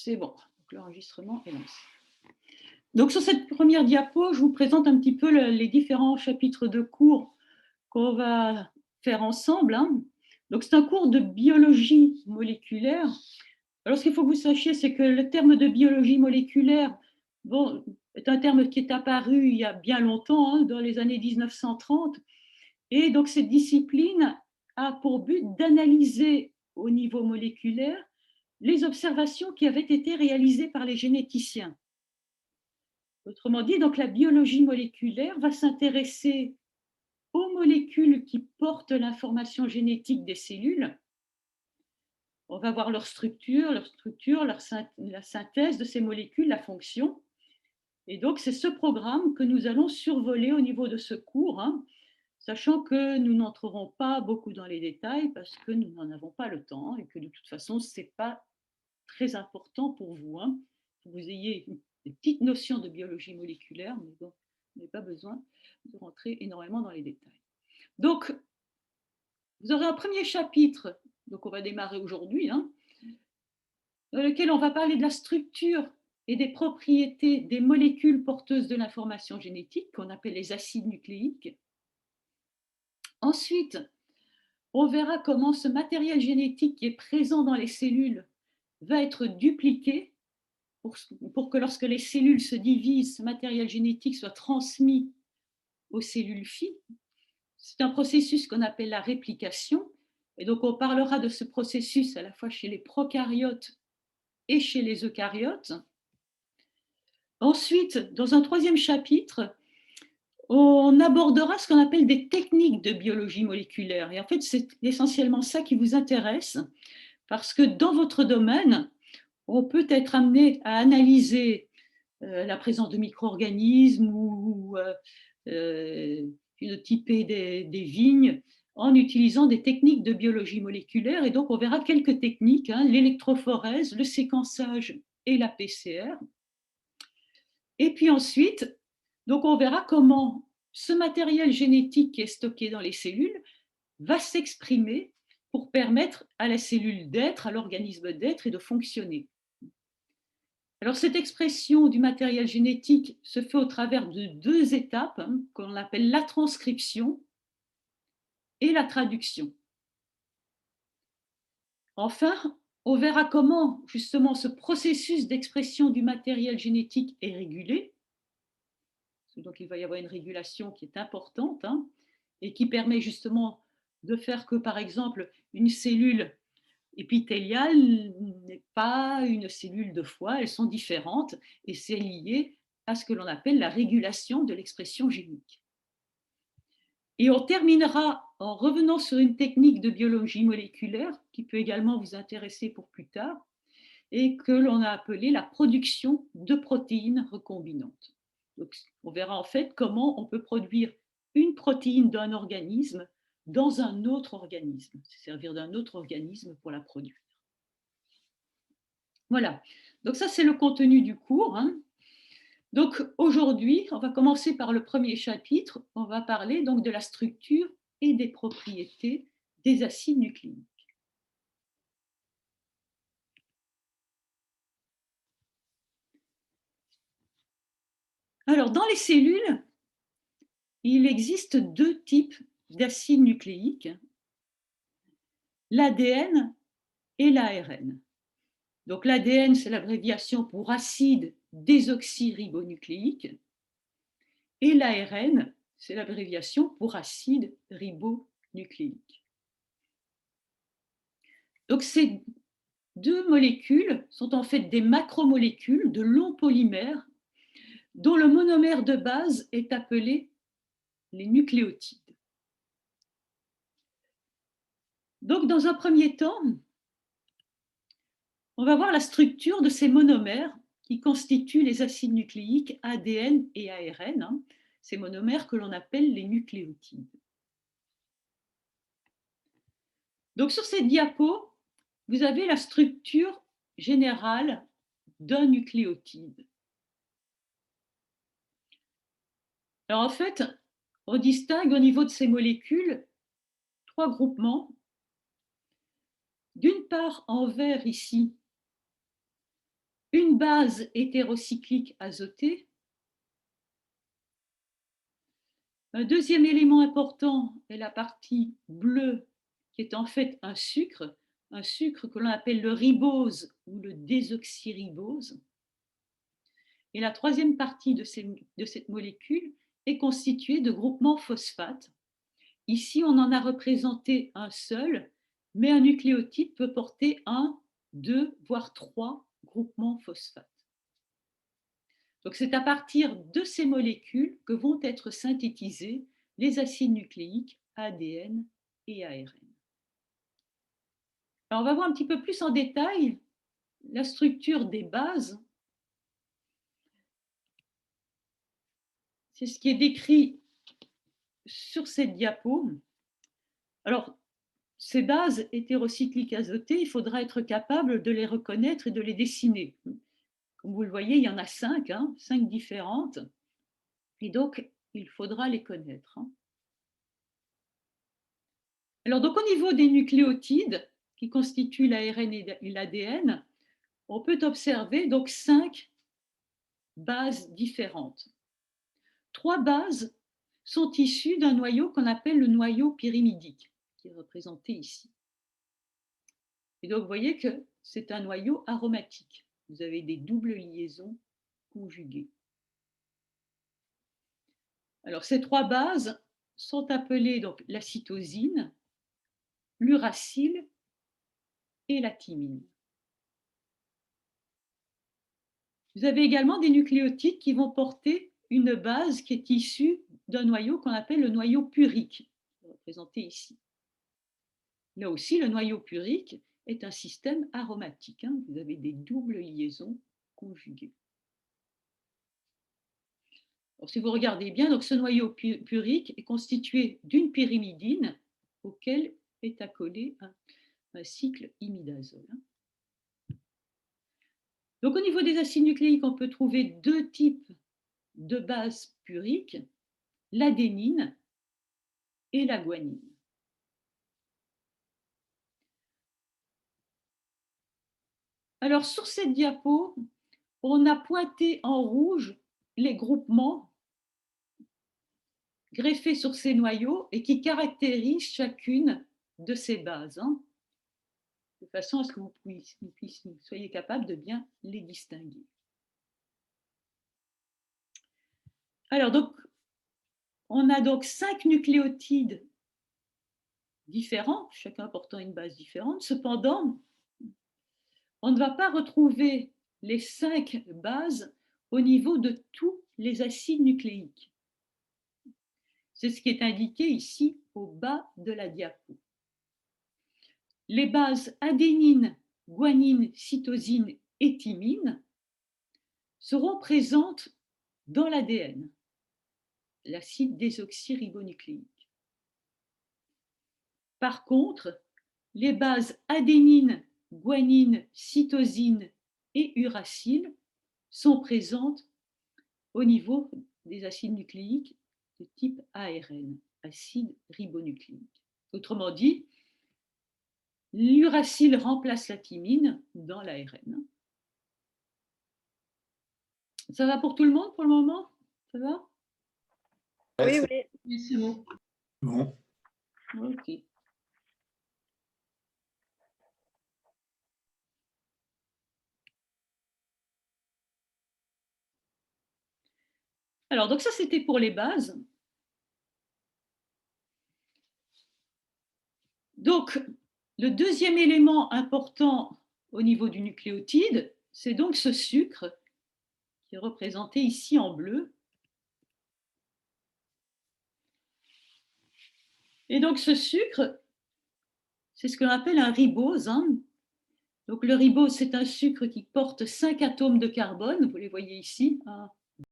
C'est bon, l'enregistrement est lancé. Donc sur cette première diapo, je vous présente un petit peu les différents chapitres de cours qu'on va faire ensemble. Donc c'est un cours de biologie moléculaire. Alors ce qu'il faut que vous sachiez, c'est que le terme de biologie moléculaire, bon, est un terme qui est apparu il y a bien longtemps, dans les années 1930. Et donc cette discipline a pour but d'analyser au niveau moléculaire les observations qui avaient été réalisées par les généticiens. Autrement dit, donc la biologie moléculaire va s'intéresser aux molécules qui portent l'information génétique des cellules. On va voir leur structure, la synthèse de ces molécules, la fonction. Et donc, c'est ce programme que nous allons survoler au niveau de ce cours, sachant que nous n'entrerons pas beaucoup dans les détails parce que nous n'en avons pas le temps et que de toute façon, ce n'est pas très important pour vous, que vous ayez des petites notions de biologie moléculaire, mais bon, vous n'avez pas besoin de rentrer énormément dans les détails. Donc, vous aurez un premier chapitre, donc on va démarrer aujourd'hui, dans lequel on va parler de la structure et des propriétés des molécules porteuses de l'information génétique, qu'on appelle les acides nucléiques. Ensuite, on verra comment ce matériel génétique qui est présent dans les cellules va être dupliqué pour que lorsque les cellules se divisent, ce matériel génétique soit transmis aux cellules filles. C'est un processus qu'on appelle la réplication. Et donc, on parlera de ce processus à la fois chez les prokaryotes et chez les eucaryotes. Ensuite, dans un troisième chapitre, on abordera ce qu'on appelle des techniques de biologie moléculaire. Et en fait, c'est essentiellement ça qui vous intéresse, parce que dans votre domaine, on peut être amené à analyser la présence de micro-organismes ou phénotyper des vignes en utilisant des techniques de biologie moléculaire. Et donc, on verra quelques techniques, l'électrophorèse, le séquençage et la PCR. Et puis ensuite, donc on verra comment ce matériel génétique qui est stocké dans les cellules va s'exprimer pour permettre à la cellule d'être, à l'organisme d'être et de fonctionner. Alors cette expression du matériel génétique se fait au travers de deux étapes qu'on appelle la transcription et la traduction. Enfin, on verra comment justement ce processus d'expression du matériel génétique est régulé. Donc il va y avoir une régulation qui est importante et qui permet justement de faire que, par exemple, une cellule épithéliale n'est pas une cellule de foie, elles sont différentes et c'est lié à ce que l'on appelle la régulation de l'expression génique. Et on terminera en revenant sur une technique de biologie moléculaire qui peut également vous intéresser pour plus tard et que l'on a appelée la production de protéines recombinantes. Donc, on verra en fait comment on peut produire une protéine d'un organisme dans un autre organisme, se servir d'un autre organisme pour la produire. Voilà, donc ça c'est le contenu du cours. Donc aujourd'hui, on va commencer par le premier chapitre, on va parler donc de la structure et des propriétés des acides nucléiques. Alors dans les cellules, il existe deux types d'acides nucléiques, l'ADN et l'ARN. Donc l'ADN, c'est l'abréviation pour acide désoxyribonucléique et l'ARN, c'est l'abréviation pour acide ribonucléique. Donc ces deux molécules sont en fait des macromolécules de longs polymères dont le monomère de base est appelé les nucléotides. Donc dans un premier temps, on va voir la structure de ces monomères qui constituent les acides nucléiques ADN et ARN, ces monomères que l'on appelle les nucléotides. Donc sur cette diapo, vous avez la structure générale d'un nucléotide. Alors en fait, on distingue au niveau de ces molécules trois groupements. D'une part, en vert ici, bases hétérocycliques azotées. Un deuxième élément important est la partie bleue, qui est en fait un sucre que l'on appelle le ribose ou le désoxyribose. Et la troisième partie de cette molécule est constituée de groupements phosphates. Ici, on en a représenté un seul, mais un nucléotide peut porter 1, 2, voire 3 groupements phosphates. Donc, c'est à partir de ces molécules que vont être synthétisés les acides nucléiques ADN et ARN. Alors, on va voir un petit peu plus en détail la structure des bases. C'est ce qui est décrit sur cette diapo. Alors, ces bases hétérocycliques azotées, il faudra être capable de les reconnaître et de les dessiner. Comme vous le voyez, il y en a 5, 5 différentes, et donc il faudra les connaître. Alors, donc au niveau des nucléotides qui constituent l'ARN et l'ADN, on peut observer donc 5 bases différentes. 3 bases sont issues d'un noyau qu'on appelle le noyau pyrimidique, qui est représenté ici. Et donc, vous voyez que c'est un noyau aromatique. Vous avez des doubles liaisons conjuguées. Alors, ces 3 bases sont appelées donc la cytosine, l'uracile et la thymine. Vous avez également des nucléotides qui vont porter une base qui est issue d'un noyau qu'on appelle le noyau purique, représenté ici. Là aussi, le noyau purique est un système aromatique. Vous avez des doubles liaisons conjuguées. Alors, si vous regardez bien, donc ce noyau purique est constitué d'une pyrimidine auquel est accolé un cycle imidazole. Donc, au niveau des acides nucléiques, on peut trouver 2 types de bases puriques, l'adénine et la guanine. Alors, sur cette diapo, on a pointé en rouge les groupements greffés sur ces noyaux et qui caractérisent chacune de ces bases, de façon à ce que vous soyez capable de bien les distinguer. Alors, donc, on a donc 5 nucléotides différents, chacun portant une base différente. Cependant, on ne va pas retrouver les 5 bases au niveau de tous les acides nucléiques. C'est ce qui est indiqué ici au bas de la diapo. Les bases adénine, guanine, cytosine et thymine seront présentes dans l'ADN, l'acide désoxyribonucléique. Par contre, les bases adénine, guanine, cytosine et uracile sont présentes au niveau des acides nucléiques de type ARN, acide ribonucléique. Autrement dit, l'uracile remplace la thymine dans l'ARN. Ça va pour tout le monde pour le moment? Ça va? Oui, oui. Oui, c'est bon. Bon. Ok. Alors, donc ça, c'était pour les bases. Donc, le deuxième élément important au niveau du nucléotide, c'est donc ce sucre qui est représenté ici en bleu. Et donc, ce sucre, c'est ce qu'on appelle un ribose. Donc, le ribose, c'est un sucre qui porte 5 atomes de carbone, vous les voyez ici, 1,